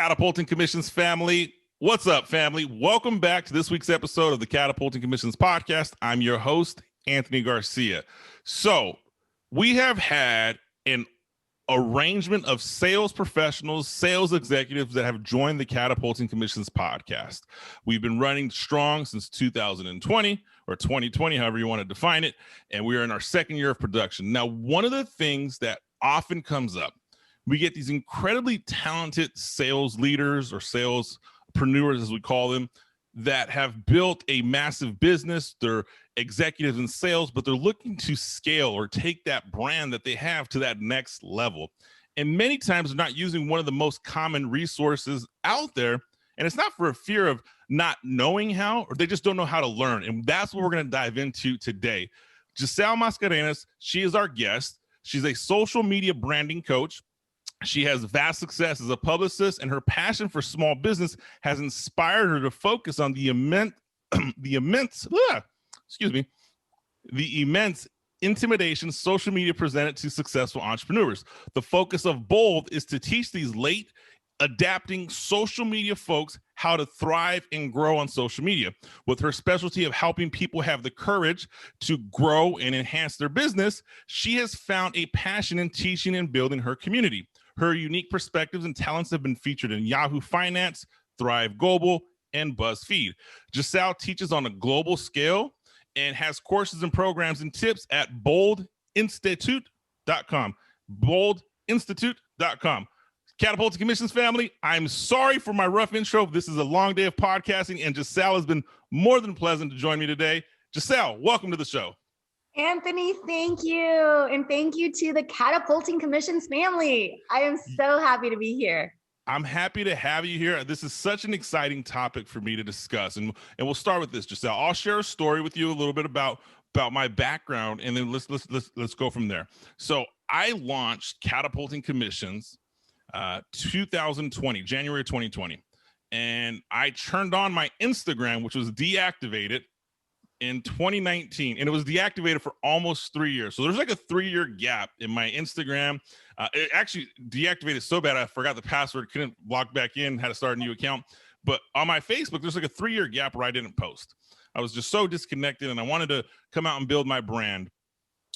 Catapulting Commissions family. What's up, family? Welcome back to this week's episode of the Catapulting Commissions podcast. I'm your host, Anthony Garcia. So we have had an arrangement of sales professionals, sales executives that have joined the Catapulting Commissions podcast. We've been running strong since 2020 or 2020, however you want to define it. And we are in our second year of production. Now, one of the things that often comes up, we get these incredibly talented sales leaders or salespreneurs, as we call them, that have built a massive business. They're executives in sales, but they're looking to scale or take that brand that they have to that next level. And many times they're not using one of the most common resources out there. And it's not for a fear of not knowing how, or they just don't know how to learn. And that's what we're going to dive into today. Giselle Mascarenhas, she is our guest. She's a social media branding coach. She has vast success as a publicist, and her passion for small business has inspired her to focus on the immense intimidation social media presented to successful entrepreneurs. The focus of Bold is to teach these late adapting social media folks how to thrive and grow on social media. With her specialty of helping people have the courage to grow and enhance their business, she has found a passion in teaching and building her community. Her unique perspectives and talents have been featured in Yahoo Finance, Thrive Global, and BuzzFeed. Giselle teaches on a global scale and has courses and programs and tips at boldinstitute.com. Boldinstitute.com. Catapulting Commissions family, I'm sorry for my rough intro. This is a long day of podcasting, and Giselle has been more than pleasant to join me today. Giselle, welcome to the show. Anthony, thank you. And thank you to the Catapulting Commissions family. I am so happy to be here. I'm happy to have you here. This is such an exciting topic for me to discuss. And we'll start with this, Giselle. I'll share a story with you a little bit about my background, and then let's go from there. So I launched Catapulting Commissions 2020, January 2020. And I turned on my Instagram, which was deactivated in 2019, and it was deactivated for almost 3 years. So there's like a 3-year gap in my Instagram. It actually deactivated so bad I forgot the password, couldn't log back in, had to start a new account. But on my Facebook, there's like a 3-year gap where I didn't post. I was just so disconnected, and I wanted to come out and build my brand.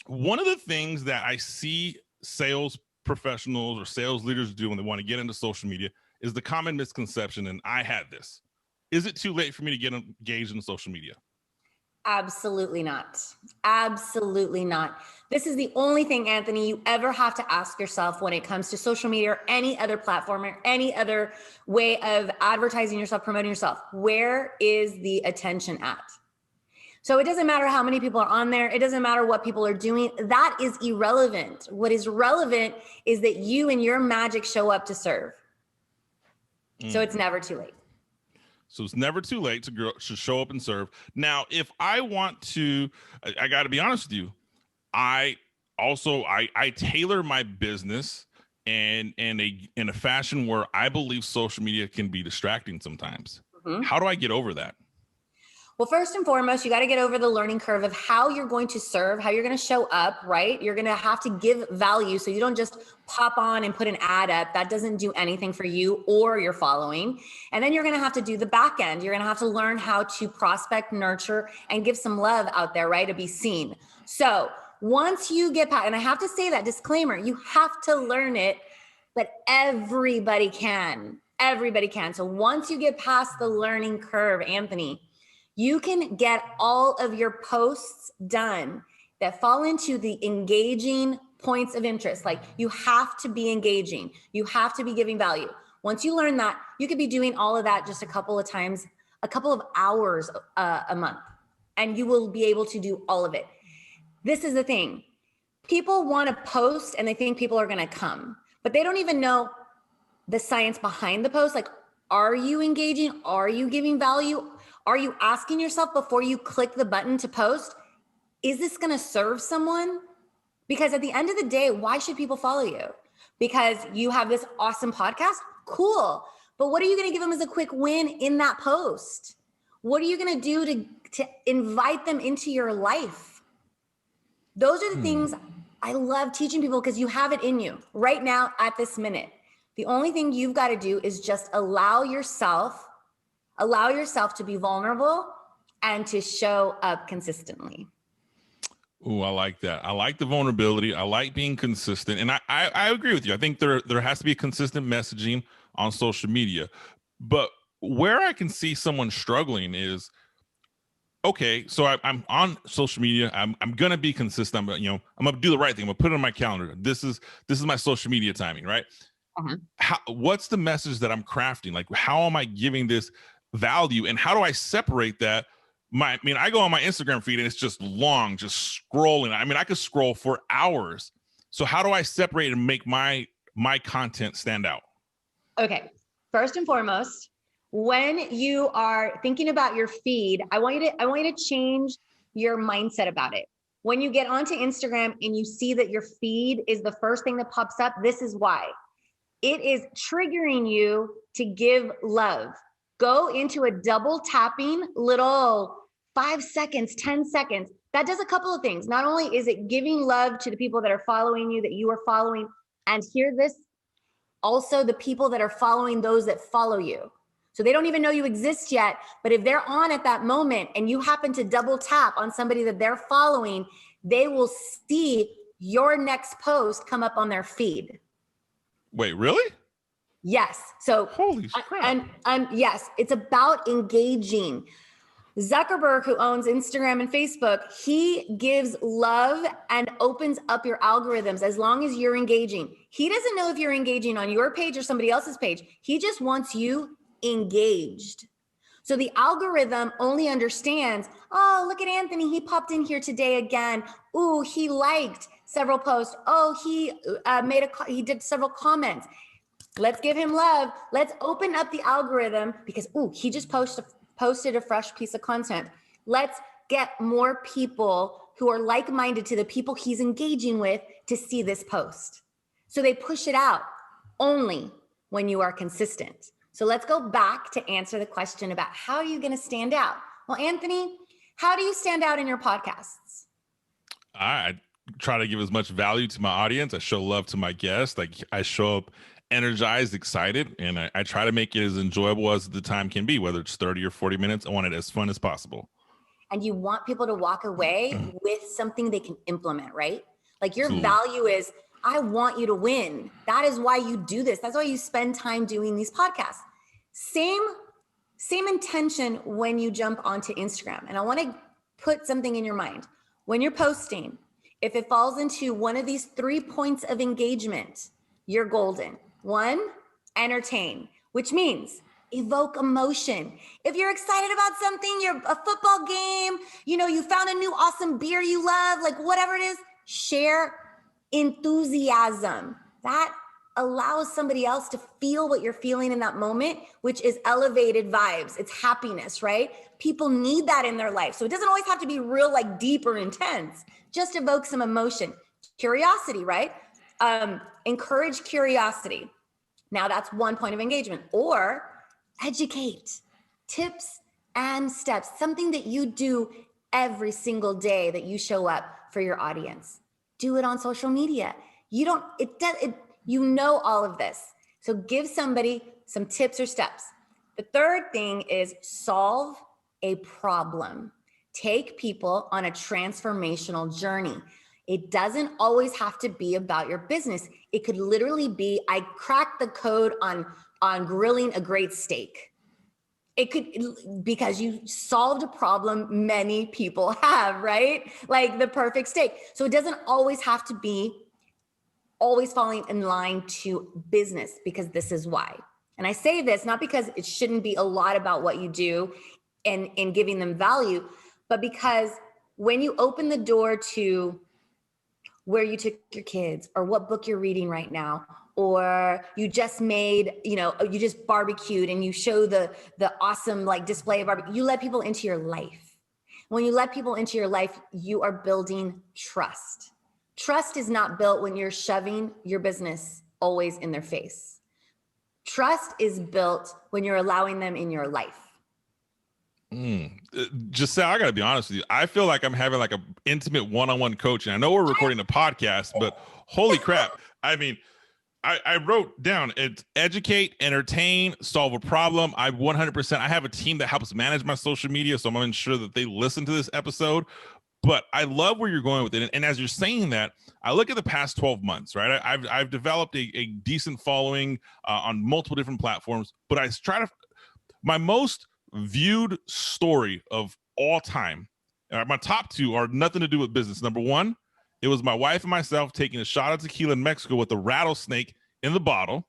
One of the things that I see sales professionals or sales leaders do when they want to get into social media is the common misconception, and I had this. Is it too late for me to get engaged in social media? Absolutely not. Absolutely not. This is the only thing, Anthony, you ever have to ask yourself when it comes to social media or any other platform or any other way of advertising yourself, promoting yourself. Where is the attention at? So it doesn't matter how many people are on there. It doesn't matter what people are doing. That is irrelevant. What is relevant is that you and your magic show up to serve. So it's never too late. So it's never too late to show up and serve. Now, if I want to, I got to be honest with you. I tailor my business in a fashion where I believe social media can be distracting sometimes. Mm-hmm. How do I get over that? Well, first and foremost, you got to get over the learning curve of how you're going to serve, how you're going to show up, right? You're going to have to give value. So you don't just pop on and put an ad up. That doesn't do anything for you or your following. And then you're going to have to do the back end. You're going to have to learn how to prospect, nurture, and give some love out there, right? To be seen. So once you get past, and I have to say that disclaimer, you have to learn it, but everybody can. Everybody can. So once you get past the learning curve, Anthony, you can get all of your posts done that fall into the engaging points of interest. Like you have to be engaging. You have to be giving value. Once you learn that, you could be doing all of that just a couple of times, a couple of hours a month, and you will be able to do all of it. This is the thing. People want to post and they think people are going to come, but they don't even know the science behind the post. Like, are you engaging? Are you giving value? Are you asking yourself before you click the button to post, is this going to serve someone? Because at the end of the day, why should people follow you? Because you have this awesome podcast? Cool. But what are you going to give them as a quick win in that post? What are you going to do to invite them into your life? Those are the things I love teaching people, because you have it in you right now at this minute. The only thing you've got to do is just allow yourself to be vulnerable and to show up consistently. Ooh, I like that. I like the vulnerability. I like being consistent. And I agree with you. I think there has to be consistent messaging on social media. But where I can see someone struggling is, okay, so I'm on social media. I'm gonna be consistent. I'm gonna do the right thing. I'm gonna put it on my calendar. This is my social media timing, right? What's the message that I'm crafting? Like, how am I giving this value, and how do I separate that? I go on my Instagram feed and it's just long, just scrolling. I could scroll for hours. So how do I separate and make my content stand out? Okay, first and foremost, when you are thinking about your feed, I want you to change your mindset about it. When you get onto Instagram and you see that your feed is the first thing that pops up, this is why. It is triggering you to give love. Go into a double tapping little 5 seconds, 10 seconds. That does a couple of things. Not only is it giving love to the people that are following you, that you are following, and hear this, also the people that are following those that follow you. So they don't even know you exist yet, but if they're on at that moment and you happen to double tap on somebody that they're following, they will see your next post come up on their feed. Wait, really? Yes. So holy crap. And yes, it's about engaging. Zuckerberg, who owns Instagram and Facebook, he gives love and opens up your algorithms as long as you're engaging. He doesn't know if you're engaging on your page or somebody else's page. He just wants you engaged. So the algorithm only understands, oh, look at Anthony. He popped in here today again. Ooh, he liked several posts. Oh, he did several comments. Let's give him love. Let's open up the algorithm because, ooh, he just posted a fresh piece of content. Let's get more people who are like-minded to the people he's engaging with to see this post. So they push it out only when you are consistent. So let's go back to answer the question about how are you going to stand out? Well, Anthony, how do you stand out in your podcasts? I try to give as much value to my audience. I show love to my guests. Like, I show up energized, excited, and I try to make it as enjoyable as the time can be, whether it's 30 or 40 minutes. I want it as fun as possible. And you want people to walk away with something they can implement, right? Like your value is, I want you to win. That is why you do this. That's why you spend time doing these podcasts. Same intention when you jump onto Instagram. And I want to put something in your mind. When you're posting, if it falls into one of these 3 points of engagement, you're golden. 1, entertain, which means evoke emotion. If you're excited about something, a football game, you found a new awesome beer you love, like whatever it is, share enthusiasm. That allows somebody else to feel what you're feeling in that moment, which is elevated vibes. It's happiness, right? People need that in their life. So it doesn't always have to be real, like deep or intense. Just evoke some emotion. Curiosity, right? Encourage curiosity. Now that's 1 point of engagement. Or educate. Tips and steps. Something that you do every single day that you show up for your audience. Do it on social media. You know all of this. So give somebody some tips or steps. The third thing is solve a problem. Take people on a transformational journey. It doesn't always have to be about your business. It could literally be, I cracked the code on grilling a great steak. It could, because you solved a problem many people have, right? Like the perfect steak. So it doesn't always have to be always falling in line to business, because this is why. And I say this not because it shouldn't be a lot about what you do and in giving them value, but because when you open the door to where you took your kids or what book you're reading right now, or you just made, you just barbecued and you show the awesome like display of barbecue, you let people into your life. When you let people into your life, you are building trust. Trust is not built when you're shoving your business always in their face. Trust is built when you're allowing them in your life. Giselle, I got to be honest with you. I feel like I'm having like an intimate one-on-one coaching. I know we're recording a podcast, but holy crap. I mean, I wrote down, it's educate, entertain, solve a problem. I 100%, I have a team that helps manage my social media, so I'm gonna ensure that they listen to this episode. But I love where you're going with it. And as you're saying that, I look at the past 12 months, right? I've developed a decent following on multiple different platforms, but I try to, my most viewed story of all time, my top two are nothing to do with business. Number one, it was my wife and myself taking a shot of tequila in Mexico with a rattlesnake in the bottle.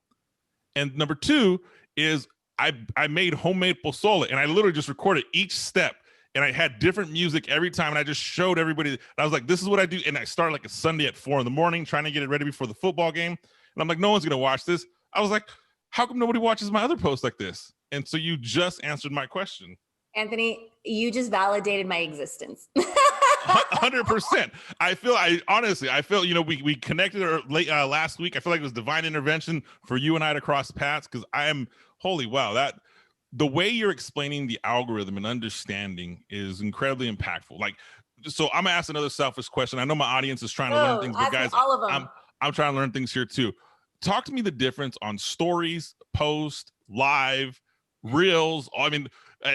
And number two is I made homemade pozole, and I literally just recorded each step, and I had different music every time, and I just showed everybody. I was like, this is what I do. And I started like a Sunday at 4 a.m, trying to get it ready before the football game. And I'm like, no one's going to watch this. I was like, how come nobody watches my other posts like this? And so you just answered my question. Anthony, you just validated my existence. 100%. I feel, you know, we connected late last week. I feel like it was divine intervention for you and I to cross paths, because I am, holy wow, that the way you're explaining the algorithm and understanding is incredibly impactful. Like, so I'm gonna ask another selfish question. I know my audience is trying to learn things, but guys, all of them. I'm trying to learn things here too. Talk to me the difference on stories, post, live, reels. I mean,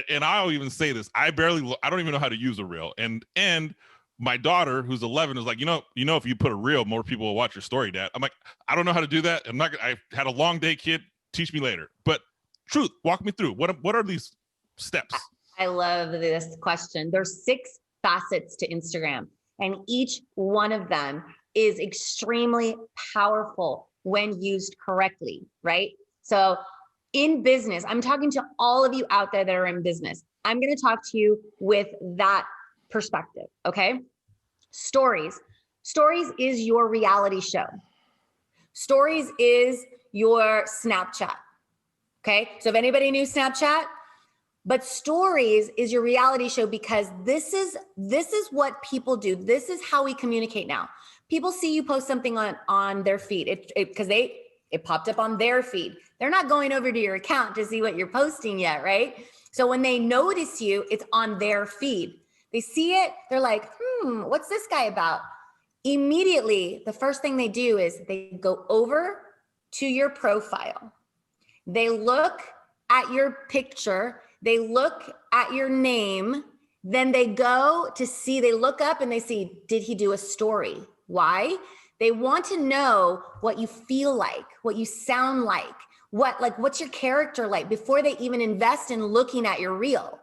and I'll even say this, I don't even know how to use a reel. And my daughter, who's 11, is like, you know, if you put a reel, more people will watch your story, Dad. I'm like, I don't know how to do that. I had a long day, kid. Teach me later. But truth, walk me through. What are these steps? I love this question. There's 6 facets to Instagram, and each one of them is extremely powerful when used correctly, right? So in business, I'm talking to all of you out there that are in business. I'm going to talk to you with that perspective, okay? Stories is your reality show. Stories is your Snapchat, okay? So if anybody knew Snapchat, but stories is your reality show, because this is what people do. This is how we communicate now. People see you post something on their feed because it popped up on their feed. They're not going over to your account to see what you're posting yet, right? So when they notice you, it's on their feed. They see it, they're like, what's this guy about? Immediately, the first thing they do is they go over to your profile. They look at your picture, they look at your name, then they go to see, they look up and they see, did he do a story? Why? They want to know what you feel like, what you sound like, what's your character like before they even invest in looking at your reel.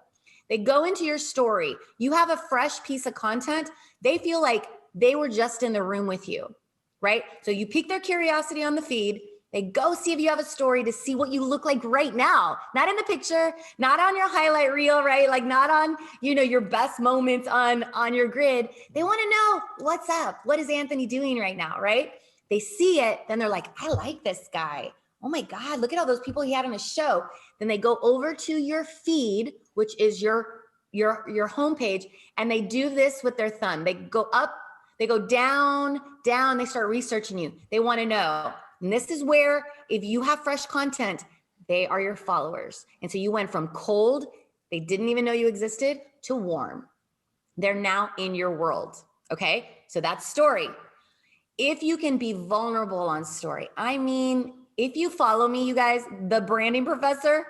They go into your story. You have a fresh piece of content. They feel like they were just in the room with you, right? So you pique their curiosity on the feed. They go see if you have a story to see what you look like right now, not in the picture, not on your highlight reel, right? Like not on, your best moments on your grid. They want to know what's up. What is Anthony doing right now, right? They see it, then they're like, I like this guy. Oh my God, look at all those people he had on his show. Then they go over to your feed, which is your homepage, and they do this with their thumb. They go up, they go down, they start researching you. They want to know. And this is where, if you have fresh content, they are your followers. And so you went from cold, they didn't even know you existed, to warm. They're now in your world, okay? So that's story. If you can be vulnerable on story, I mean, if you follow me, you guys, the branding professor,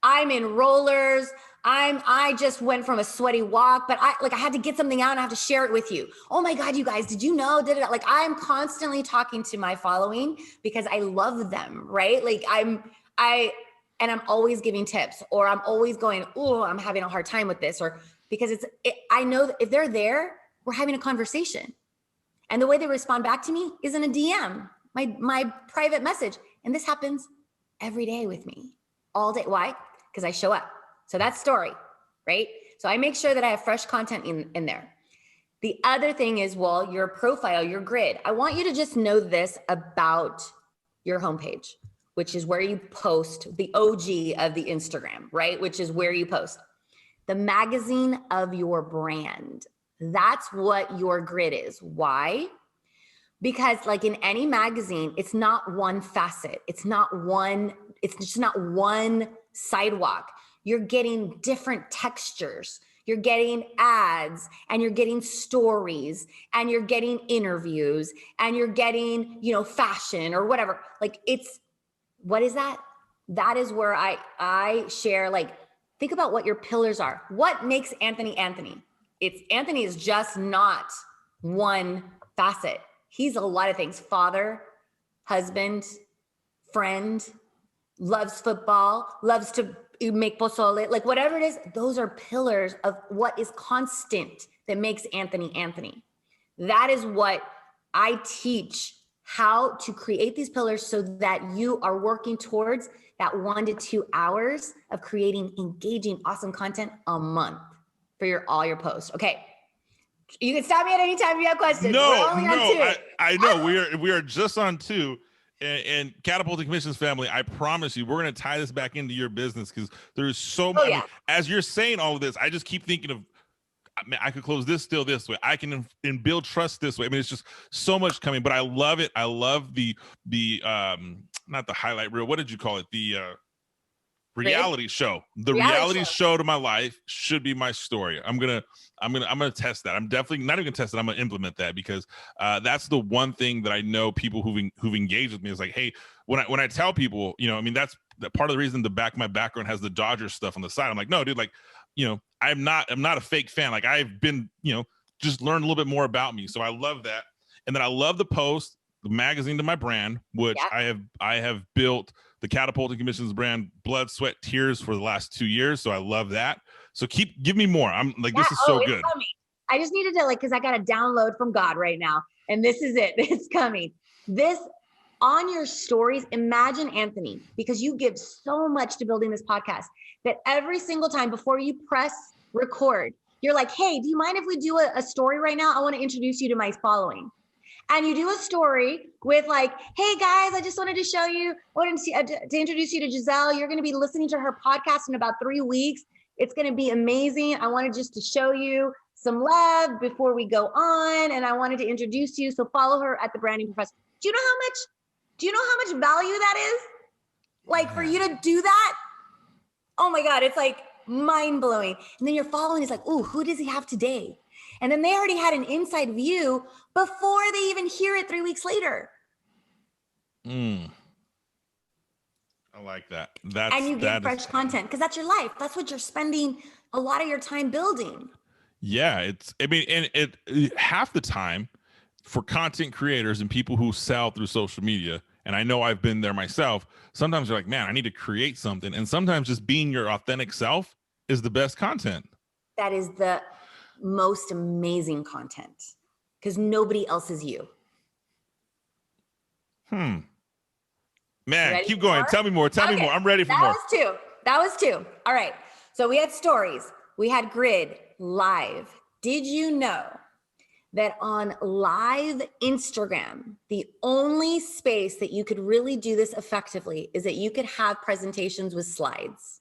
I'm in rollers. I just went from a sweaty walk, but I had to get something out and I have to share it with you. Oh my God, you guys, did you know? Like I'm constantly talking to my following because I love them, right? Like I'm always giving tips, or I'm always going, oh, I'm having a hard time with this, or because I know that if they're there, we're having a conversation. And the way they respond back to me is in a DM, my private message. And this happens every day with me, all day. Why? Because I show up. So that's story, right? So I make sure that I have fresh content in there. The other thing is, well, your profile, your grid. I want you to just know this about your homepage, which is where you post, the OG of the Instagram, right? Which is where you post. The magazine of your brand. That's what your grid is. Why? Because like in any magazine, it's not one facet. It's just not one sidewalk. You're getting different textures. you're getting ads, and you're getting stories, and you're getting interviews, and you're getting, fashion or whatever. Like what is that? That is where I share, like, think about what your pillars are. What makes Anthony Anthony? Anthony is just not one facet. He's a lot of things. Father, husband, friend, loves football, loves to make pozole, like whatever it is, those are pillars of what is constant that makes Anthony Anthony. That is what I teach, how to create these pillars so that you are working towards that 1 to 2 hours of creating engaging, awesome content a month for all your posts. Okay. You can stop me at any time if you have questions. No, We're only on 2. I know we are just on 2. And Catapulting Commissions family, I promise you, we're going to tie this back into your business because there's so much. Oh, yeah. I mean, as you're saying all of this, I just keep thinking of, I could close this deal this way. I can and build trust this way. I mean, it's just so much coming, but I love it. I love the not the highlight reel. What did you call it? The reality show. The reality show to my life should be my story. I'm gonna test that. I'm definitely not even gonna test it. I'm gonna implement that because that's the one thing that I know people who've engaged with me is like, hey, when I tell people, I mean, that's part of the reason my background has the Dodgers stuff on the side. I'm like, no, dude, like, I'm not a fake fan. Like I've been, just learned a little bit more about me. So I love that. And then I love the post, the magazine to my brand, which I have built the Catapulting Commissions brand, blood, sweat, tears for the last 2 years. So I love that. So give me more. I'm like, this is so good. Coming. I just needed to because I got a download from God right now. And this is it. It's coming. This on your stories, imagine Anthony, because you give so much to building this podcast that every single time before you press record, you're like, hey, do you mind if we do a story right now? I want to introduce you to my following. And you do a story with like, hey guys, I just wanted to show you, to introduce you to Giselle. You're going to be listening to her podcast in about 3 weeks. It's going to be amazing. I wanted just to show you some love before we go on. And I wanted to introduce you. So follow her at the Branding Professor. Do you know how much value that is? Like for you to do that? Oh my God, it's like mind blowing. And then your following is like, ooh, who does he have today? And then they already had an inside view before they even hear it 3 weeks later. I like that. And you get fresh content because that's your life. That's what you're spending a lot of your time building. Yeah, half the time for content creators and people who sell through social media, and I know I've been there myself, sometimes you're like, man, I need to create something. And sometimes just being your authentic self is the best content. That is the most amazing content because nobody else is you. Man, keep going. Tell me more. Tell me more. I'm ready for more. That was two. All right. So we had stories. We had grid live. Did you know that on live Instagram, the only space that you could really do this effectively is that you could have presentations with slides?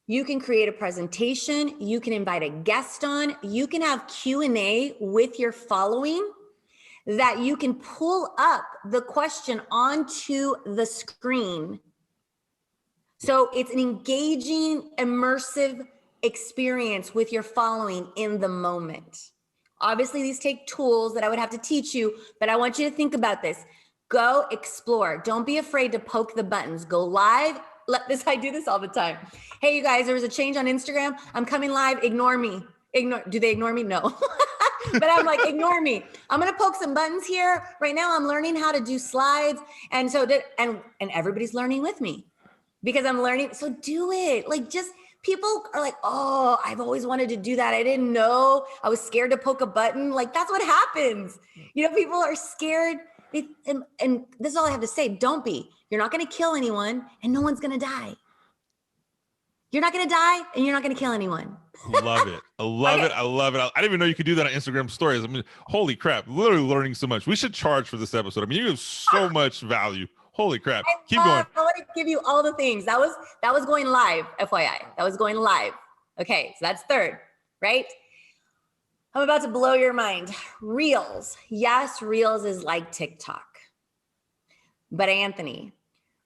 You can create a presentation. You can invite a guest on. You can have Q&A with your following that you can pull up the question onto the screen. So it's an engaging, immersive experience with your following in the moment. Obviously, these take tools that I would have to teach you, but I want you to think about this. Go explore. Don't be afraid to poke the buttons. Go live. I do this all the time. Hey, you guys, there was a change on Instagram. I'm coming live. Ignore me. Do they ignore me? No. But I'm like, ignore me. I'm going to poke some buttons here. Right now, I'm learning how to do slides. And so and everybody's learning with me because I'm learning. So do it. Like people are like, oh, I've always wanted to do that. I didn't know. I was scared to poke a button. Like that's what happens. People are scared. And this is all I have to say. Don't be. You're not going to kill anyone and no one's going to die. You're not going to die and you're not going to kill anyone. Love it. I love it. I love it. I didn't even know you could do that on Instagram stories. I mean, holy crap. Literally learning so much. We should charge for this episode. I mean, you have so much value. Holy crap. Keep going. I want to give you all the things. That was going live, FYI. That was going live. Okay, so that's third, right? I'm about to blow your mind. Reels. Yes, Reels is like TikTok. But Anthony,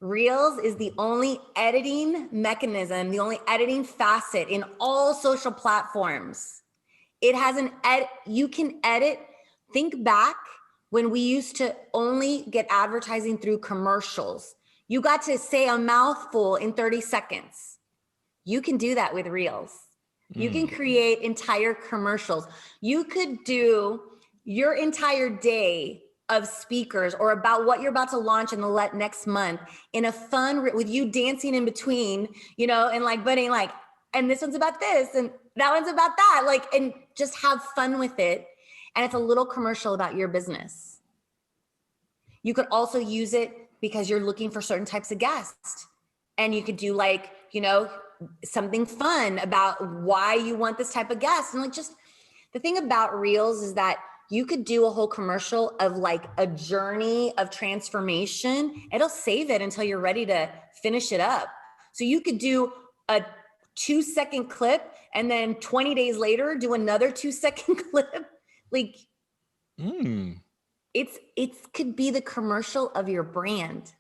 Reels is the only editing mechanism, the only editing facet in all social platforms. It has you can edit. Think back when we used to only get advertising through commercials. You got to say a mouthful in 30 seconds. You can do that with Reels. You can create entire commercials. You could do your entire day of speakers or about what you're about to launch in the next month in a fun, with you dancing in between, and like putting like, and this one's about this and that one's about that, like, and just have fun with it. And it's a little commercial about your business. You could also use it because you're looking for certain types of guests, and you could do like, something fun about why you want this type of guest. And like, just the thing about Reels is that you could do a whole commercial of like a journey of transformation. It'll save it until you're ready to finish it up. So you could do a 2-second clip and then 20 days later do another 2-second clip. Like it could be the commercial of your brand.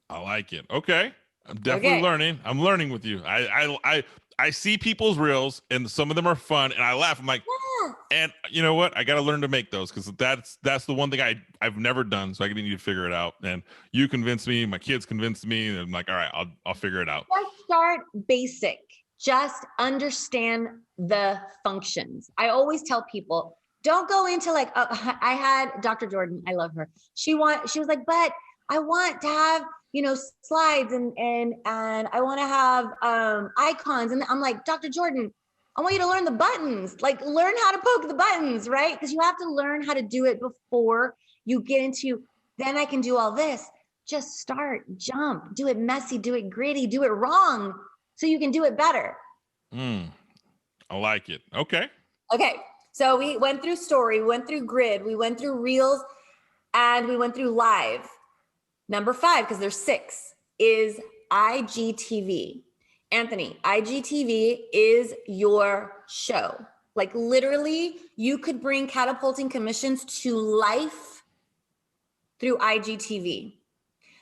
I like it. Okay. I'm definitely learning. I'm learning with you. I see people's reels and some of them are fun and I laugh. I'm like, and you know what? I got to learn to make those because that's the one thing I've never done. So I need to figure it out. And you convinced me, my kids convinced me, and I'm like, all right, I'll figure it out. Just start basic. Just understand the functions. I always tell people, don't go into like, I had Dr. Jordan. I love her. She was like, but I want to have, slides and I want to have icons. And I'm like, Dr. Jordan, I want you to learn the buttons, like learn how to poke the buttons, right? Because you have to learn how to do it before you get into, then I can do all this. Just start, jump, do it messy, do it gritty, do it wrong so you can do it better. I like it. Okay. Okay. So we went through story, we went through grid, we went through reels, and we went through live. Number 5, because there's 6, is IGTV. Anthony, IGTV is your show. Like literally, you could bring catapulting commissions to life through IGTV.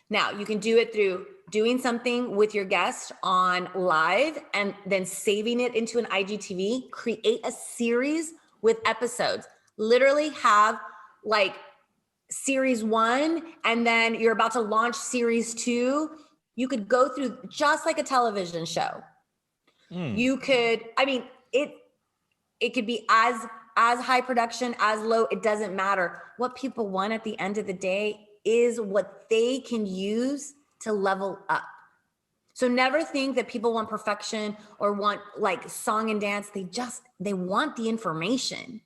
Now, you can do it through doing something with your guest on live and then saving it into an IGTV, create a series with episodes. Literally have like series 1, and then you're about to launch series 2. You could go through just like a television show. You could, it could be as high production, as low, it doesn't matter. What people want at the end of the day is what they can use to level up. So never think that people want perfection or want like song and dance. They want the information.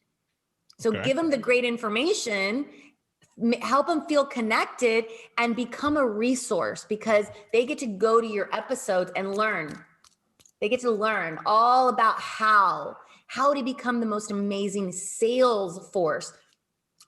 So give them the great information, help them feel connected and become a resource, because they get to go to your episodes and learn. They get to learn all about how to become the most amazing sales force.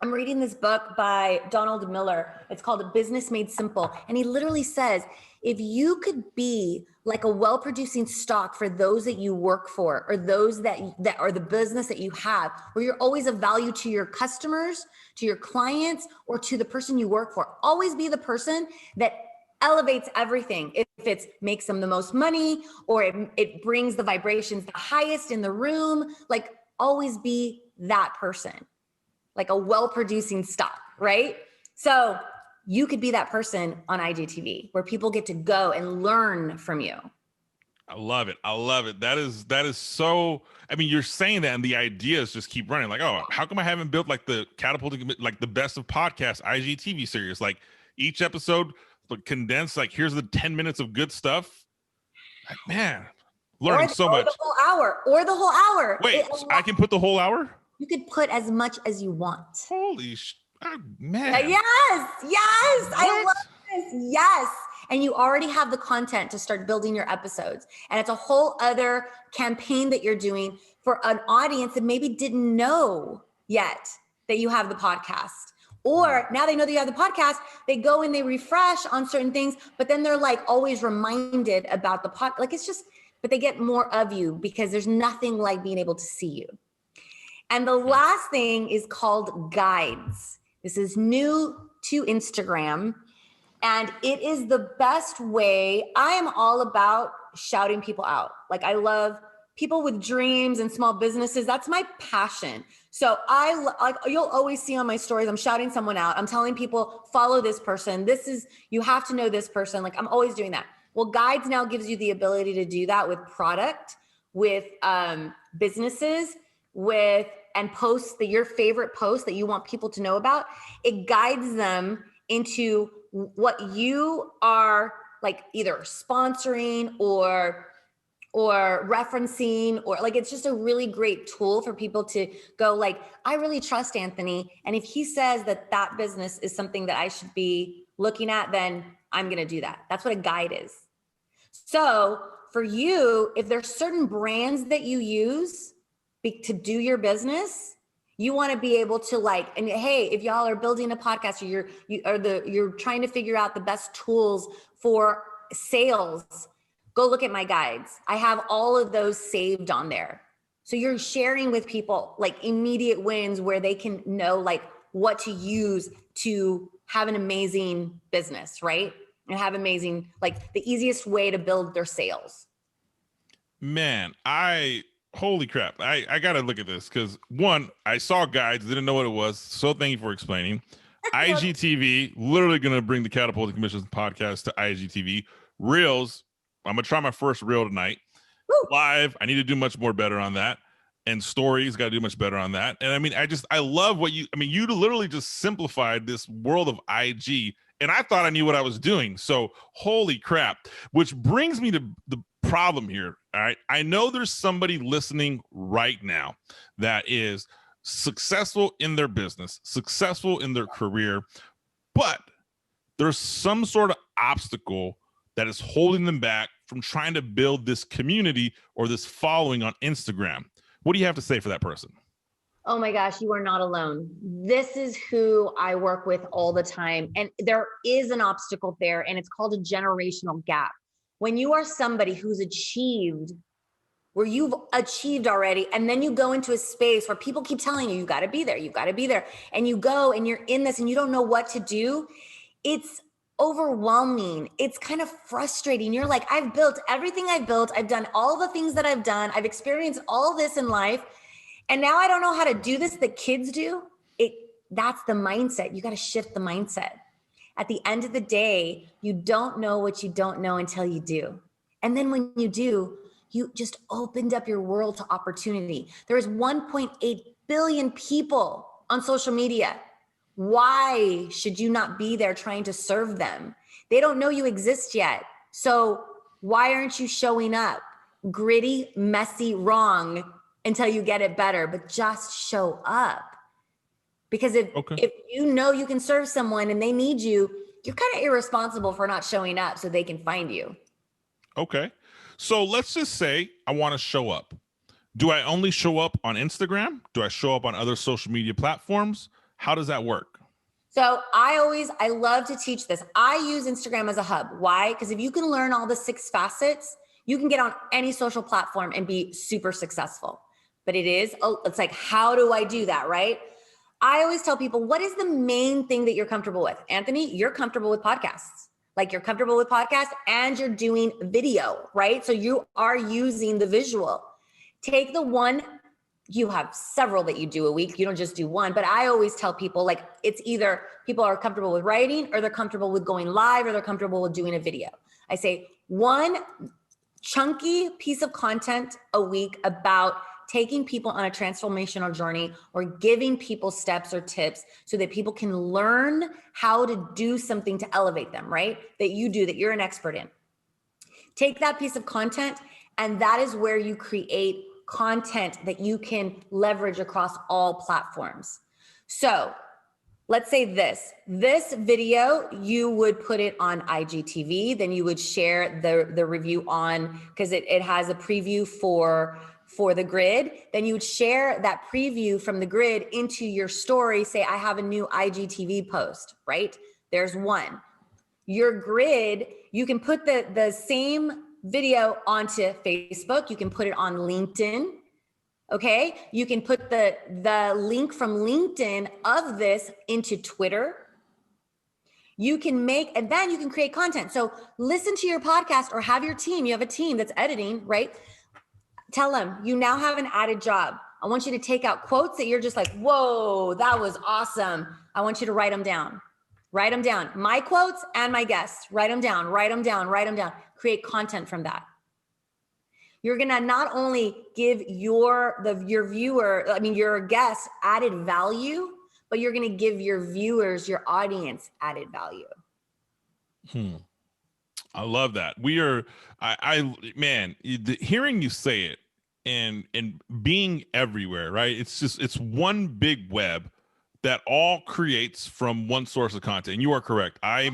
I'm reading this book by Donald Miller. It's called A Business Made Simple. And he literally says, if you could be like a well-producing stock for those that you work for, or those that are the business that you have, where you're always of value to your customers, to your clients, or to the person you work for, always be the person that elevates everything. If it makes them the most money, or it brings the vibrations the highest in the room, like always be that person, like a well-producing stock, right? So you could be that person on IGTV where people get to go and learn from you. I love it. I love it. That is so, you're saying that and the ideas just keep running. Like, oh, how come I haven't built like the catapulting, like the best of podcasts IGTV series? Like each episode condensed, like here's the 10 minutes of good stuff. Like, man, learning so much. Or the whole hour. Wait, I can put the whole hour? You could put as much as you want. Holy man. Yes. I love this. Yes. And you already have the content to start building your episodes. And it's a whole other campaign that you're doing for an audience that maybe didn't know yet that you have the podcast. Or now they know that you have the podcast, they go and they refresh on certain things, but then they're like always reminded about the pod. Like it's just, but they get more of you because there's nothing like being able to see you. And the last thing is called guides. This is new to Instagram. And it is the best way. I am all about shouting people out. Like, I love people with dreams and small businesses. That's my passion. So you'll always see on my stories, I'm shouting someone out. I'm telling people, follow this person. You have to know this person. Like, I'm always doing that. Well, Guides now gives you the ability to do that with product, with businesses, and posts your favorite posts that you want people to know about. It guides them into what you are like either sponsoring or referencing, or like, it's just a really great tool for people to go like, I really trust Anthony. And if he says that business is something that I should be looking at, then I'm going to do that. That's what a guide is. So for you, if there's certain brands that you use to do your business, you want to be able to like, and hey, if y'all are building a podcast or you're trying to figure out the best tools for sales, go look at my guides. I have all of those saved on there. So you're sharing with people like immediate wins where they can know like what to use to have an amazing business, right? And have amazing, like the easiest way to build their sales. Man, holy crap. I got to look at this because one, I saw guides, didn't know what it was. So thank you for explaining. IGTV, literally going to bring the Catapulting Commissions podcast to IGTV. Reels, I'm going to try my first reel tonight. Woo. Live, I need to do much more better on that. And stories, got to do much better on that. And I mean, I love you literally just simplified this world of IG. And I thought I knew what I was doing. So holy crap, which brings me to the problem here. All right. I know there's somebody listening right now that is successful in their business, successful in their career, but there's some sort of obstacle that is holding them back from trying to build this community or this following on Instagram. What do you have to say for that person? Oh my gosh, you are not alone. This is who I work with all the time. And there is an obstacle there, and it's called a generational gap. When you are somebody who's achieved, where you've achieved already, and then you go into a space where people keep telling you got to be there, you got to be there, and you go and you're in this and you don't know what to do, it's overwhelming. It's kind of frustrating. You're like, I've built everything I've built. I've done all the things that I've done. I've experienced all this in life. And now I don't know how to do this that kids do. That's the mindset. You got to shift the mindset. At the end of the day, you don't know what you don't know until you do. And then when you do, you just opened up your world to opportunity. There is 1.8 billion people on social media. Why should you not be there trying to serve them? They don't know you exist yet. So why aren't you showing up? Gritty, messy, wrong until you get it better, but just show up. Because if you know you can serve someone and they need you, you're kind of irresponsible for not showing up so they can find you. Okay. So let's just say I want to show up. Do I only show up on Instagram? Do I show up on other social media platforms? How does that work? So I love to teach this. I use Instagram as a hub. Why? Because if you can learn all the 6 facets, you can get on any social platform and be super successful. But it's like, how do I do that, right? I always tell people, what is the main thing that you're comfortable with? Anthony, you're comfortable with podcasts. Like, you're comfortable with podcasts and you're doing video, right? So you are using the visual. Take the one, you have several that you do a week. You don't just do one, but I always tell people, like, it's either people are comfortable with writing, or they're comfortable with going live, or they're comfortable with doing a video. I say one chunky piece of content a week about taking people on a transformational journey, or giving people steps or tips so that people can learn how to do something to elevate them, right? That you're an expert in. Take that piece of content, and that is where you create content that you can leverage across all platforms. So let's say this video, you would put it on IGTV, then you would share the review on, because it has a preview for the grid. Then you would share that preview from the grid into your story. Say, I have a new IGTV post, right? There's one. Your grid, you can put the same video onto Facebook. You can put it on LinkedIn. Okay. You can put the link from LinkedIn of this into Twitter. You can make, and then you can create content. So listen to your podcast or have your team. You have a team that's editing, right? Tell them you now have an added job. I want you to take out quotes that you're just like, whoa, that was awesome. I want you to write them down. Write them down. My quotes and my guests. Write them down, write them down, write them down. Create content from that. You're going to not only give your guests added value, but you're going to give your viewers, your audience added value. I love that. Hearing you say it and being everywhere, right? It's one big web that all creates from one source of content. And you are correct. I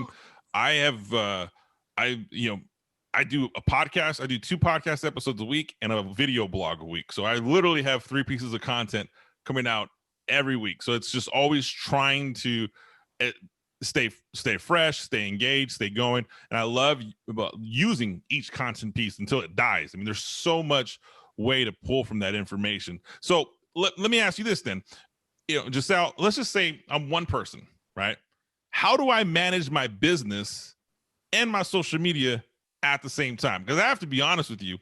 do a podcast. I do 2 podcast episodes a week and a video blog a week. So I literally have 3 pieces of content coming out every week. So it's just always trying to stay fresh, stay engaged, stay going. And I love about using each content piece until it dies. I mean, there's so much way to pull from that information. So let me ask you this then. Giselle, let's just say I'm one person, right? How do I manage my business and my social media at the same time? Because I have to be honest with you,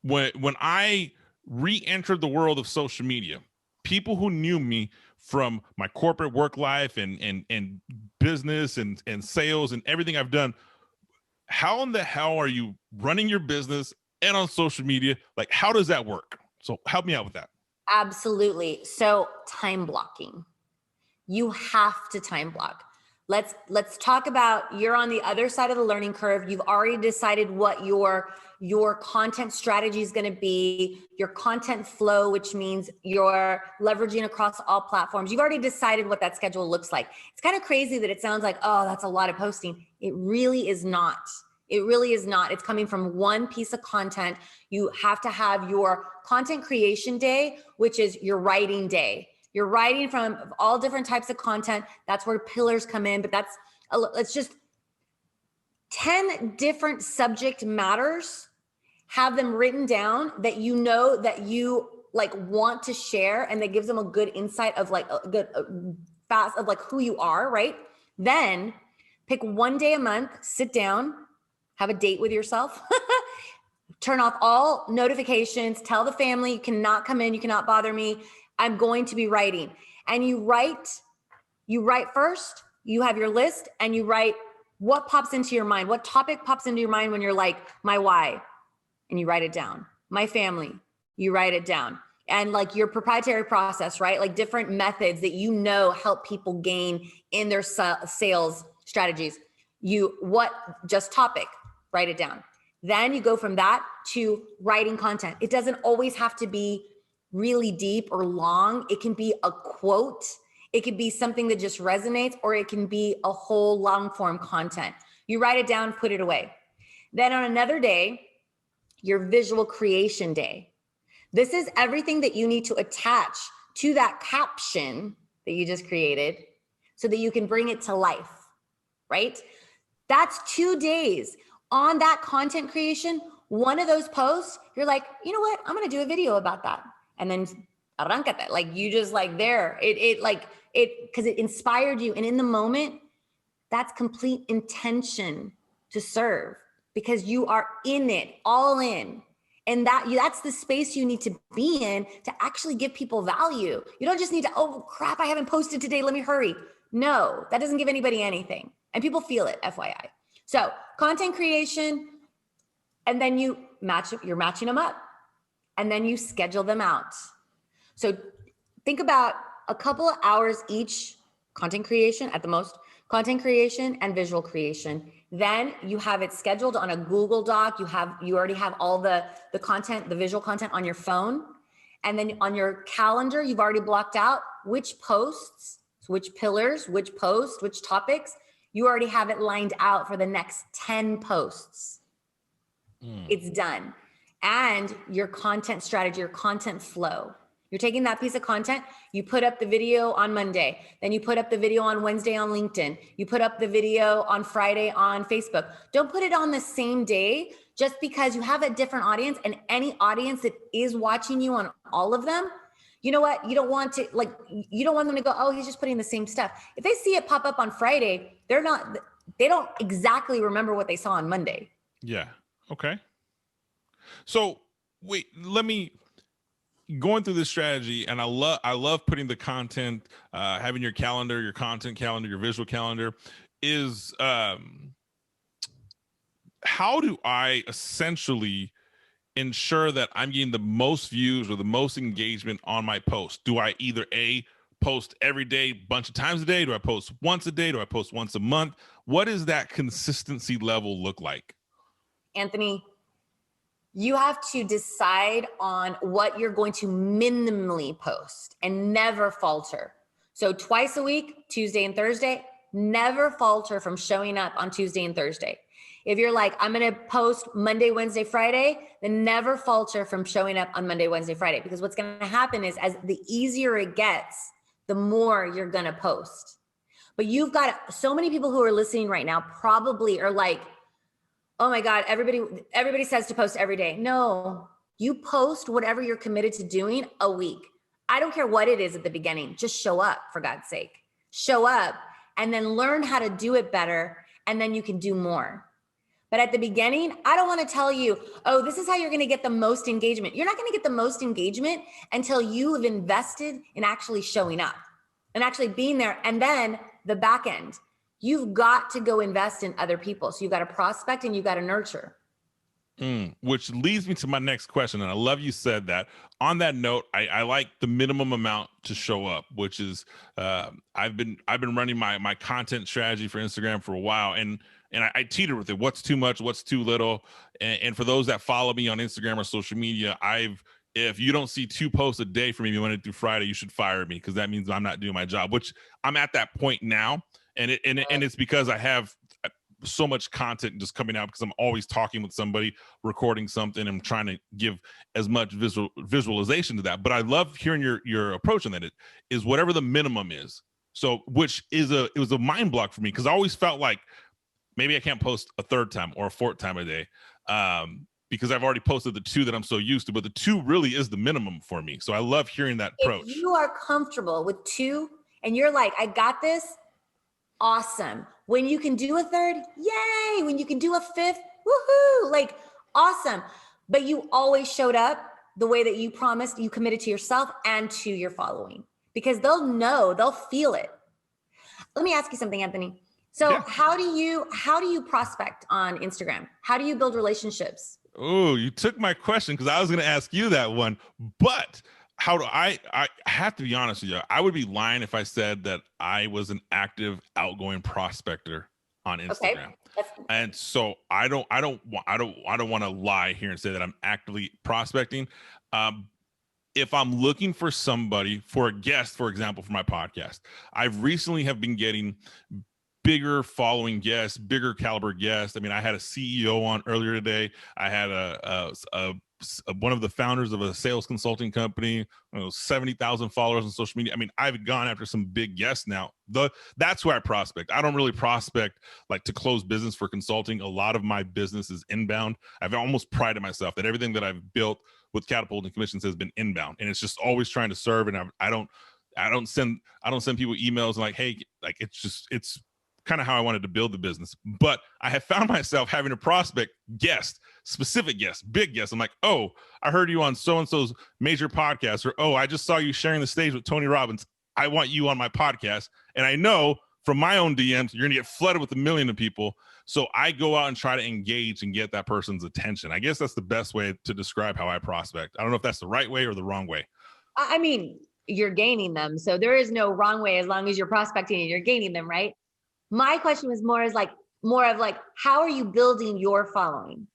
when I re-entered the world of social media, people who knew me from my corporate work life and business and sales and everything I've done, how in the hell are you running your business and on social media? Like, how does that work? So help me out with that. Absolutely. So time blocking. You have to time block. Let's talk about, you're on the other side of the learning curve. You've already decided what your content strategy is going to be, your content flow, which means you're leveraging across all platforms. You've already decided what that schedule looks like. It's kind of crazy that it sounds like, oh, that's a lot of posting. It really is not. It really is not. It's coming from one piece of content. You have to have your content creation day, which is your writing day. You're writing from all different types of content. That's where pillars come in, but it's just 10 different subject matters. Have them written down that you know that you like want to share, and that gives them a good insight of like a good fast of like who you are, right? Then pick one day a month, sit down, have a date with yourself, turn off all notifications, tell the family you cannot come in, you cannot bother me. I'm going to be writing. And you write first, you have your list, and you write what pops into your mind, what topic pops into your mind when you're like, my why, and you write it down. My family, you write it down. And like your proprietary process, right? Like different methods that you know help people gain in their sales strategies. Just topic, write it down. Then you go from that to writing content. It doesn't always have to be really deep or long. It can be a quote. It could be something that just resonates, or it can be a whole long form content. You write it down, put it away. Then on another day, your visual creation day. This is everything that you need to attach to that caption that you just created so that you can bring it to life, right? That's 2 days. On that content creation, one of those posts, you're like, you know what? I'm going to do a video about that. And then arrancate, like you just like there, because it inspired you. And in the moment, that's complete intention to serve, because you are in it, all in. And that's the space you need to be in to actually give people value. You don't just need to, oh crap, I haven't posted today, let me hurry. No, that doesn't give anybody anything. And people feel it, FYI. So content creation, and then you're matching them up, and then you schedule them out. So think about a couple of hours each, content creation at the most, content creation and visual creation. Then you have it scheduled on a Google Doc. You already have all the content, the visual content on your phone. And then on your calendar, you've already blocked out which posts, which pillars, which posts, which topics. You already have it lined out for the next 10 posts. It's done. And your content strategy, your content flow. You're taking that piece of content, you put up the video on Monday, then you put up the video on Wednesday on LinkedIn, you put up the video on Friday on Facebook. Don't put it on the same day just because you have a different audience, and any audience that is watching you on all of them, you know what? You don't want them to go, oh, he's just putting the same stuff. If they see it pop up on Friday, they're not they don't exactly remember what they saw on Monday. Yeah. Okay. So wait, going through this strategy, and I love putting the content, having your calendar, your content calendar, your visual calendar is, how do I essentially ensure that I'm getting the most views or the most engagement on my post? Do I either post every day, bunch of times a day? Do I post once a day? Do I post once a month? What does that consistency level look like? Anthony, you have to decide on what you're going to minimally post and never falter. So twice a week, Tuesday and Thursday, never falter from showing up on Tuesday and Thursday. If you're like, I'm going to post Monday, Wednesday, Friday, then never falter from showing up on Monday, Wednesday, Friday. Because what's going to happen is, as the easier it gets, the more you're going to post. But you've got so many people who are listening right now probably are like, oh my God, everybody says to post every day. No, you post whatever you're committed to doing a week. I don't care what it is at the beginning. Just show up, for God's sake. Show up and then learn how to do it better, and then you can do more. But at the beginning, I don't want to tell you, oh, this is how you're going to get the most engagement. You're not going to get the most engagement until you have invested in actually showing up and actually being there. And then the back end, you've got to go invest in other people. So you've got to prospect and you've got to nurture. Which leads me to my next question. And I love you said that. On that note, I like the minimum amount to show up, which is, I've been running my content strategy for Instagram for a while. And I teeter with it. What's too much? What's too little? And for those that follow me on Instagram or social media, if you don't see 2 posts a day from me Monday through Friday, you should fire me, because that means I'm not doing my job, which I'm at that point now. And it's because I have so much content just coming out, because I'm always talking with somebody, recording something, and trying to give as much visualization to that. But I love hearing your approach on that. It is whatever the minimum is. So, it was a mind block for me, because I always felt like maybe I can't post a 3rd time or a 4th time a day, because I've already posted the 2 that I'm so used to. But the 2 really is the minimum for me. So I love hearing that approach. If you are comfortable with 2 and you're like, I got this, awesome. When you can do a 3rd, yay. When you can do a 5th, woohoo, like awesome. But you always showed up the way that you promised, you committed to yourself and to your following, because they'll know, they'll feel it. Let me ask you something, Anthony. So yeah. How do you prospect on Instagram? How do you build relationships? Oh, you took my question, because I was going to ask you that one. But how do I have to be honest with you, I would be lying if I said that I was an active, outgoing prospector on Instagram. Okay. And so I don't want to lie here and say that I'm actively prospecting. If I'm looking for somebody, for a guest, for example, for my podcast, I've recently have been getting bigger following guests, bigger caliber guests. I mean, I had a CEO on earlier today. I had one of the founders of a sales consulting company, 70,000 followers on social media. I mean, I've gone after some big guests now. That's where I prospect. I don't really prospect like to close business for consulting. A lot of my business is inbound. I've almost prided myself that everything that I've built with Catapulting Commissions has been inbound, and it's just always trying to serve. And I don't send people emails and like, hey, like it's kind of how I wanted to build the business. But I have found myself having to prospect guests, specific guests, big guests. I'm like, oh, I heard you on so-and-so's major podcast, or, oh, I just saw you sharing the stage with Tony Robbins. I want you on my podcast. And I know from my own DMs, you're going to get flooded with 1 million of people. So I go out and try to engage and get that person's attention. I guess that's the best way to describe how I prospect. I don't know if that's the right way or the wrong way. I mean, you're gaining them. So there is no wrong way as long as you're prospecting and you're gaining them, right? My question was more of like, how are you building your following?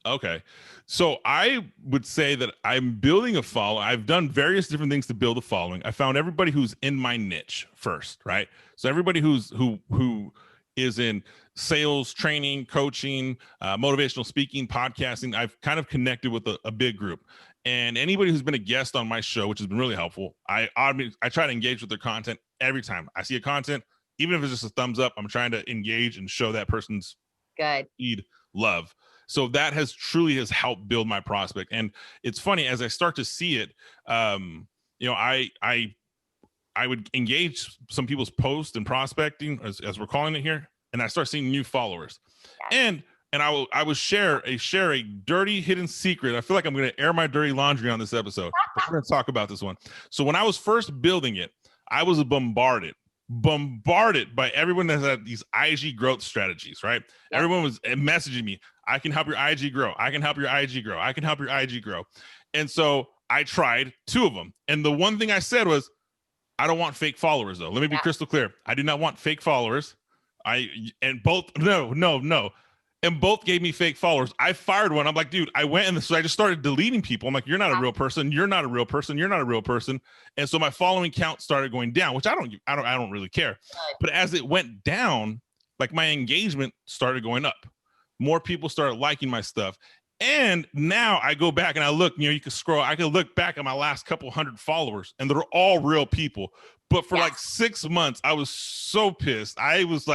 Okay. So I would say that I'm building a following. I've done various different things to build a following. I found everybody who's in my niche first, right? So everybody who is in sales, training, coaching, motivational speaking, podcasting, I've kind of connected with a big group. And anybody who's been a guest on my show, which has been really helpful, I try to engage with their content every time I see a content. Even if it's just a thumbs up, I'm trying to engage and show that person's good love. So that has truly helped build my prospect. And it's funny, as I start to see it, I would engage some people's posts and prospecting, as we're calling it here. and I start seeing new followers. And I will share a dirty hidden secret. I feel like I'm going to air my dirty laundry on this episode. But we're going to talk about this one. So when I was first building it, I was bombarded by everyone that had these IG growth strategies, right? Yep. Everyone was messaging me, I can help your IG grow. I can help your IG grow. I can help your IG grow. And so I tried 2 of them. And the one thing I said was, I don't want fake followers though. Let me be crystal clear. I do not want fake followers. And both gave me fake followers. I fired one. I'm like, dude, so I just started deleting people. I'm like, you're not a real person. You're not a real person. You're not a real person. And so my following count started going down, which I don't really care. But as it went down, like my engagement started going up. More people started liking my stuff. And now I go back and I look, you can scroll. I can look back at my last couple hundred followers and they're all real people. But for like 6 months, I was so pissed. I was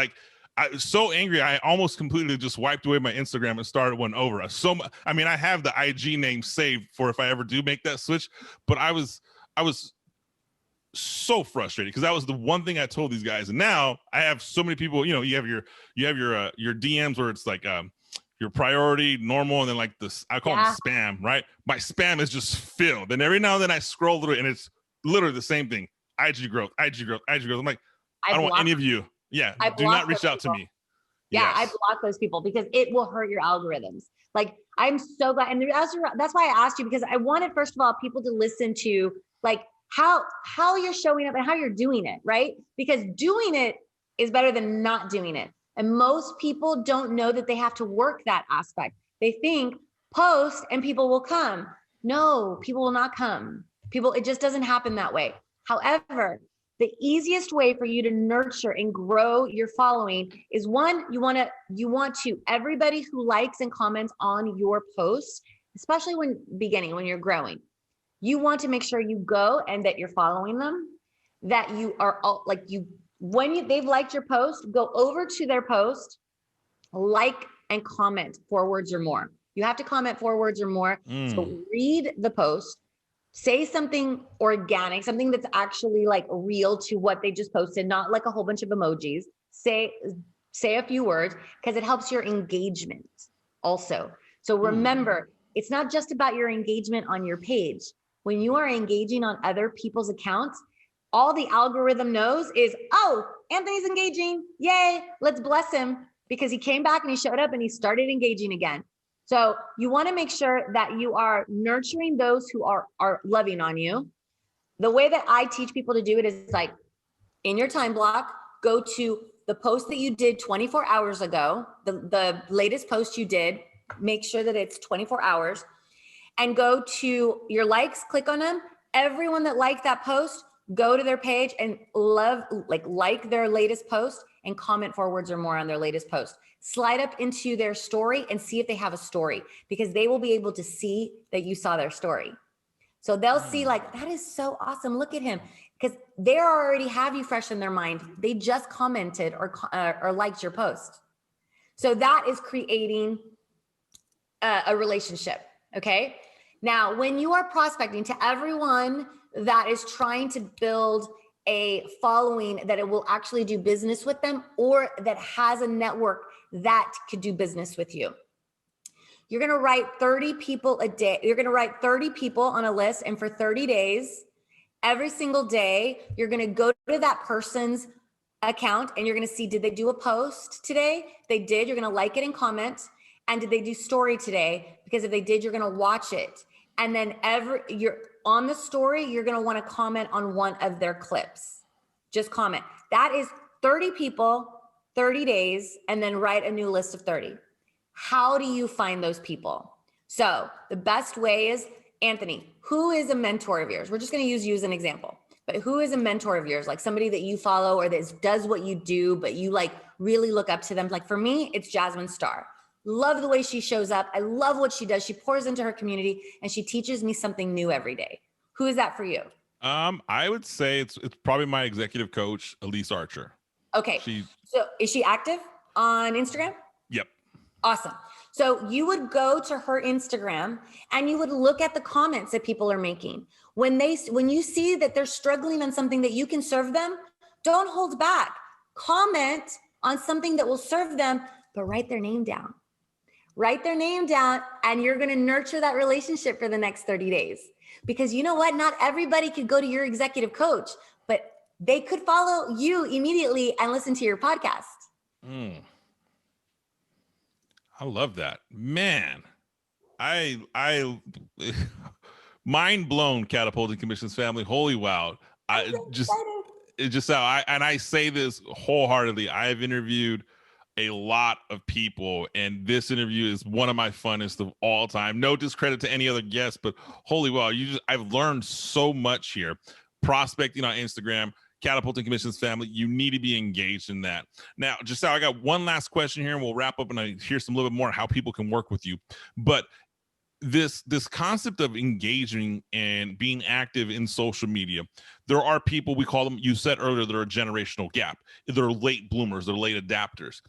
so angry. I almost completely just wiped away my Instagram and started one over. I have the IG name saved for if I ever do make that switch, but I was so frustrated because that was the one thing I told these guys. And now I have so many people, you have your DMs where it's like, your priority, normal, and then like this, I call them spam, right? My spam is just filled. And every now and then I scroll through it and it's literally the same thing. IG growth. I'm like, I don't want any of you. Yeah. Do not reach out to me. Yeah. Yes. I block those people because it will hurt your algorithms. Like, I'm so glad. And that's why I asked you, because I wanted, first of all, people to listen to like how you're showing up and how you're doing it, right? Because doing it is better than not doing it. And most people don't know that they have to work that aspect. They think post and people will come. No, people will not come. It just doesn't happen that way. However, the easiest way for you to nurture and grow your following is one, you want to everybody who likes and comments on your posts, especially when you're growing, you want to make sure you go and that you're following them, that you are all like you. When they've liked your post, go over to their post, like and comment 4 words or more. You have to comment 4 words or more. So read the post, say something organic, something that's actually like real to what they just posted, not like a whole bunch of emojis. Say a few words because it helps your engagement also. So remember, it's not just about your engagement on your page. When you are engaging on other people's accounts, all the algorithm knows is, oh, Anthony's engaging. Yay, let's bless him because he came back and he showed up and he started engaging again. So you want to make sure that you are nurturing those who are loving on you. The way that I teach people to do it is like in your time block, go to the post that you did 24 hours ago, the latest post you did, make sure that it's 24 hours and go to your likes, click on them. Everyone that liked that post, go to their page and like their latest post and comment 4 words or more on their latest post. Slide up into their story and see if they have a story because they will be able to see that you saw their story. So they'll see like, that is so awesome. Look at him. Because they already have you fresh in their mind. They just commented or liked your post. So that is creating a relationship. Okay. Now, when you are prospecting to everyone that is trying to build a following that it will actually do business with them or that has a network that could do business with you, you're going to write 30 people a day. You're going to write 30 people on a list. And for 30 days, every single day, you're going to go to that person's account and you're going to see, did they do a post today? They did. You're going to like it and comment. And did they do story today? Because if they did, you're going to watch it. And then you're on the story, you're going to want to comment on one of their clips. Just comment. That is 30 people, 30 days, and then write a new list of 30. How do you find those people? So the best way is, Anthony, who is a mentor of yours? We're just going to use you as an example, but who is a mentor of yours? Like somebody that you follow or that does what you do, but you like really look up to them. Like for me, it's Jasmine Star. Love the way she shows up. I love what she does. She pours into her community and she teaches me something new every day. Who is that for you? I would say it's probably my executive coach, Elise Archer. Okay. So is she active on Instagram? Yep. Awesome. So you would go to her Instagram and you would look at the comments that people are making. When you see that they're struggling on something that you can serve them, don't hold back. Comment on something that will serve them, but write their name down. Write their name down, and you're going to nurture that relationship for the next 30 days. Because you know what? Not everybody could go to your executive coach, but they could follow you immediately and listen to your podcast. I love that, man. I mind blown, Catapulting Commissions family. Holy wow. I say this wholeheartedly. I have interviewed a lot of people, and this interview is one of my funnest of all time. No discredit to any other guests, but holy wow, I've learned so much here. Prospecting on Instagram, Catapulting Commissions family, you need to be engaged in that. Now, Giselle, I got one last question here, and we'll wrap up, and I hear some little bit more how people can work with you. But this concept of engaging and being active in social media, there are people, we call them, you said earlier, that are a generational gap. They're late bloomers, they're late adapters.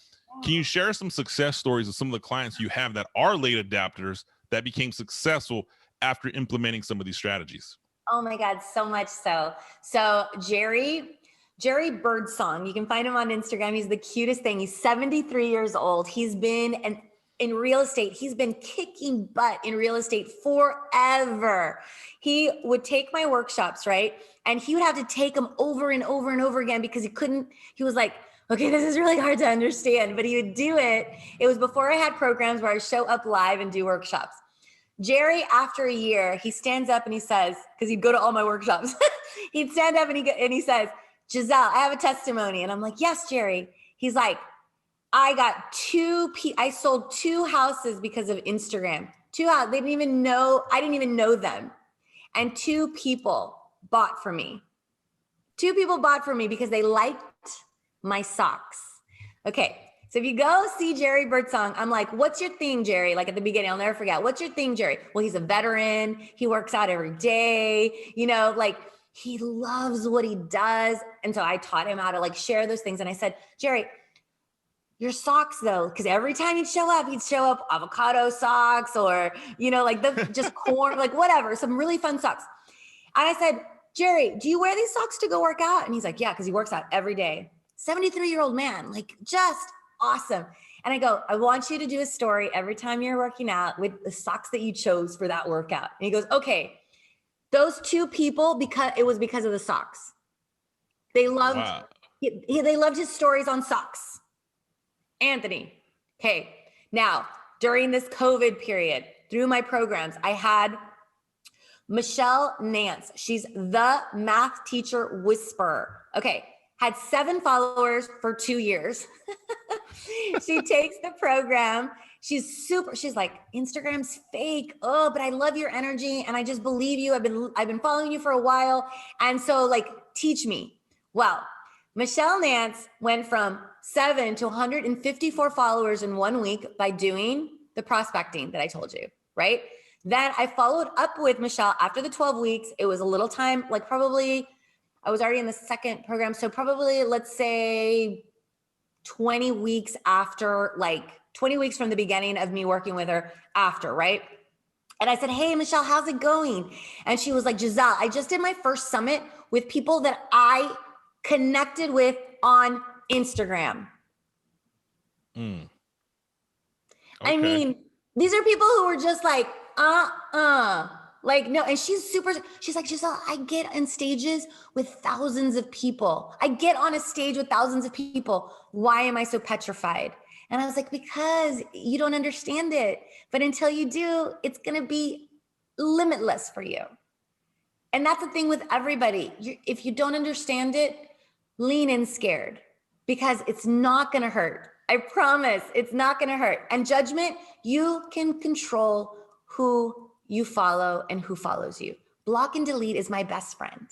Can you share some success stories of some of the clients you have that are late adapters that became successful after implementing some of these strategies? Oh my God, so much so. So Jerry Birdsong, you can find him on Instagram. He's the cutest thing. He's 73 years old. He's been in real estate. He's been kicking butt in real estate forever. He would take my workshops, right? And he would have to take them over and over and over again because he was like, okay, this is really hard to understand, but he would do it. It was before I had programs where I show up live and do workshops. Jerry, after a year, he stands up and he says, because he'd go to all my workshops, he'd stand up and he says, Giselle, I have a testimony. And I'm like, yes, Jerry. He's like, I sold 2 houses because of Instagram. 2 houses, I didn't even know them. And 2 people bought from me. 2 people bought from me because they liked my socks. Okay. So if you go see Jerry Birdsong, I'm like, what's your thing, Jerry? Like at the beginning, I'll never forget. What's your thing, Jerry? Well, he's a veteran. He works out every day, like he loves what he does. And so I taught him how to like share those things. And I said, Jerry, your socks though, because every time he'd show up avocado socks or, like just corn, like whatever, some really fun socks. And I said, Jerry, do you wear these socks to go work out? And he's like, yeah, because he works out every day. 73-year-old man, like just awesome. And I go, I want you to do a story every time you're working out with the socks that you chose for that workout. And he goes, okay, those 2 people, because of the socks. They loved, they loved his stories on socks. Anthony. Okay. Now, during this COVID period, through my programs, I had Michelle Nance. She's the math teacher whisperer. Okay. Had 7 followers for 2 years. She takes the program. She's like, Instagram's fake. Oh, but I love your energy. And I just believe you. I've been following you for a while. And so like, teach me. Well, Michelle Nance went from 7 to 154 followers in 1 week by doing the prospecting that I told you, right? Then I followed up with Michelle after the 12 weeks. It was a little time, like probably I was already in the second program. So probably let's say 20 weeks after, like 20 weeks from the beginning of me working with her after, right? And I said, hey, Michelle, how's it going? And she was like, Giselle, I just did my first summit with people that I connected with on Instagram. Okay. I mean, these are people who were just like, like, no. And she's like, Giselle, I get on stages with thousands of people. I get on a stage with thousands of people. Why am I so petrified? And I was like, because you don't understand it. But until you do, it's going to be limitless for you. And that's the thing with everybody. If you don't understand it, lean in scared because it's not going to hurt. I promise it's not going to hurt. And judgment, you can control who you follow and who follows you. Block and delete is my best friend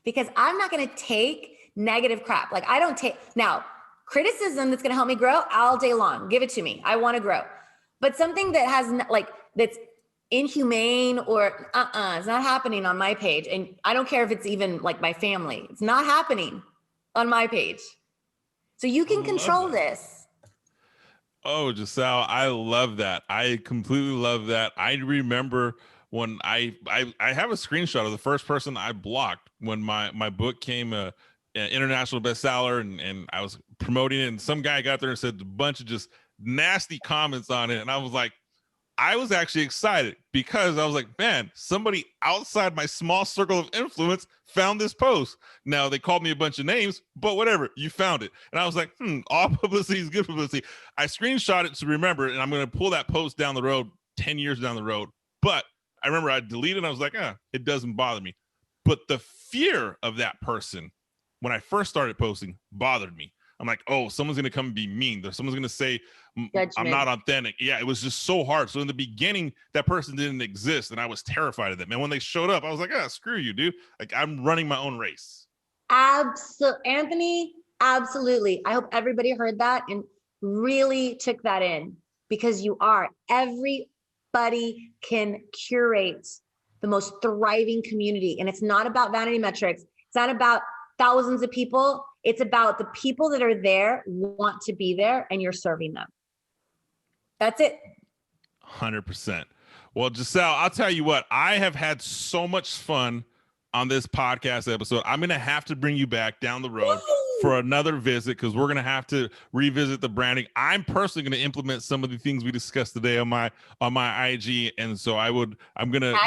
because I'm not going to take negative crap. Like I don't take now criticism that's going to help me grow all day long. Give it to me. I want to grow, but something that has that's inhumane or it's not happening on my page. And I don't care if it's even like my family, it's not happening on my page. So you can control this. Oh, Giselle, I love that. I completely love that. I remember when I have a screenshot of the first person I blocked when my book came international bestseller, and I was promoting it, and some guy got there and said a bunch of just nasty comments on it, and I was like, I was actually excited because I was like, man, somebody outside my small circle of influence found this post. Now they called me a bunch of names, but whatever, you found it. And I was like, all publicity is good publicity. I screenshot it to remember it, and I'm going to pull that post down the road 10 years down the road. But I remember I deleted it, and I was like, it doesn't bother me. But the fear of that person when I first started posting bothered me. I'm like, oh, someone's going to come and be mean. Someone's going to say Judgment. I'm not authentic. Yeah, it was just so hard. So in the beginning, that person didn't exist, and I was terrified of them. And when they showed up, I was like, screw you, dude. Like, I'm running my own race. Anthony, absolutely. I hope everybody heard that and really took that in, because you are. Everybody can curate the most thriving community. And it's not about vanity metrics. It's not about thousands of people. It's about the people that are there, want to be there, and you're serving them. That's it. 100%. Well, Giselle, I'll tell you what, I have had so much fun on this podcast episode. I'm going to have to bring you back down the road for another visit, because we're going to have to revisit the branding. I'm personally going to implement some of the things we discussed today on my IG. And so we're definitely going to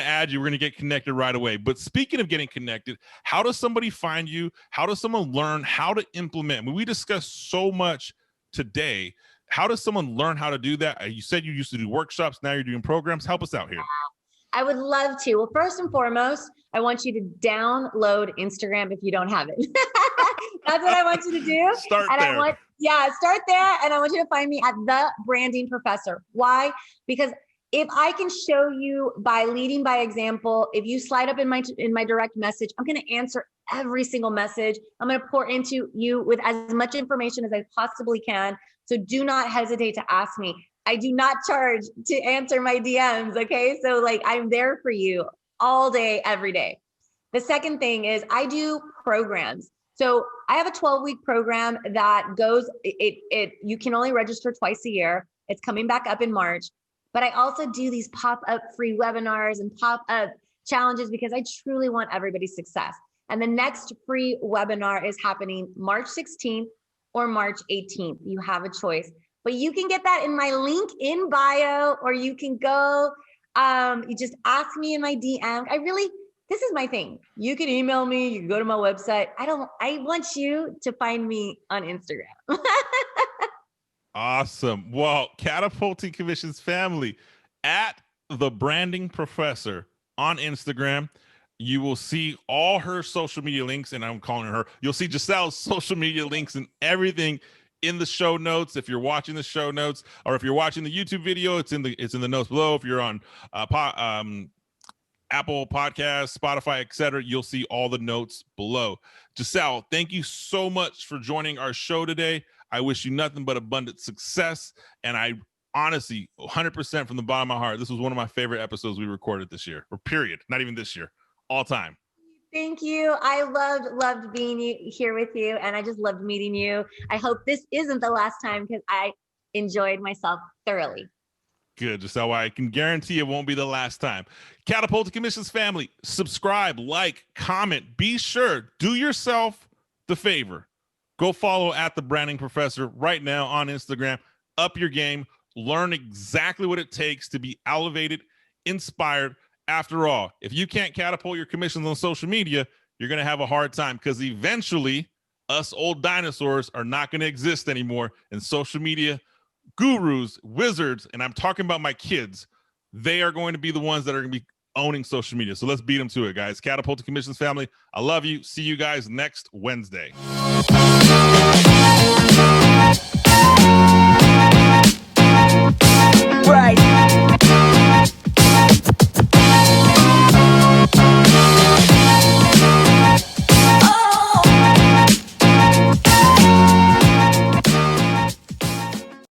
add you. We're going to get connected right away. But speaking of getting connected, how does somebody find you? How does someone learn how to implement? I mean, we discussed so much today. How does someone learn how to do that? You said you used to do workshops. Now you're doing programs. Help us out here. I would love to. Well, first and foremost, I want you to download Instagram if you don't have it. That's what I want you to do. Start there. Start there. And I want you to find me at The Branding Professor. Why? Because if I can show you by leading by example, if you slide up in my direct message, I'm going to answer every single message. I'm going to pour into you with as much information as I possibly can. So do not hesitate to ask me. I do not charge to answer my DMs. Okay. So like, I'm there for you all day, every day. The second thing is I do programs. So I have a 12-week program that goes, you can only register twice a year. It's coming back up in March. But I also do these pop-up free webinars and pop-up challenges because I truly want everybody's success. And the next free webinar is happening March 16th or March 18th. You have a choice. But you can get that in my link in bio, or you can go, you just ask me in my DM. This is my thing. You can email me, you can go to my website. I want you to find me on Instagram. Awesome. Well, Catapulting Commissions family, at The Branding Professor on Instagram, you will see all her social media links, and I'm calling her. You'll see Giselle's social media links and everything in the show notes. If you're watching the show notes, or if you're watching the YouTube video, it's in the notes below. If you're on Apple Podcasts, Spotify, etc., you'll see all the notes below. Giselle, thank you so much for joining our show today. I wish you nothing but abundant success. And I honestly, 100% from the bottom of my heart, this was one of my favorite episodes we recorded this year, or period, not even this year, all time. Thank you. I loved being here with you, and I just loved meeting you. I hope this isn't the last time, because I enjoyed myself thoroughly. Good, Giselle. I can guarantee it won't be the last time. Catapulting Commissions family, subscribe, like, comment. Be sure, do yourself the favor. Go follow at The Branding Professor right now on Instagram. Up your game. Learn exactly what it takes to be elevated, inspired. After all, if you can't catapult your commissions on social media, you're going to have a hard time, because eventually us old dinosaurs are not going to exist anymore. And social media gurus, wizards, and I'm talking about my kids, they are going to be the ones that are going to be owning social media. So let's beat them to it, guys. Catapulting Commissions family, I love you. See you guys next Wednesday.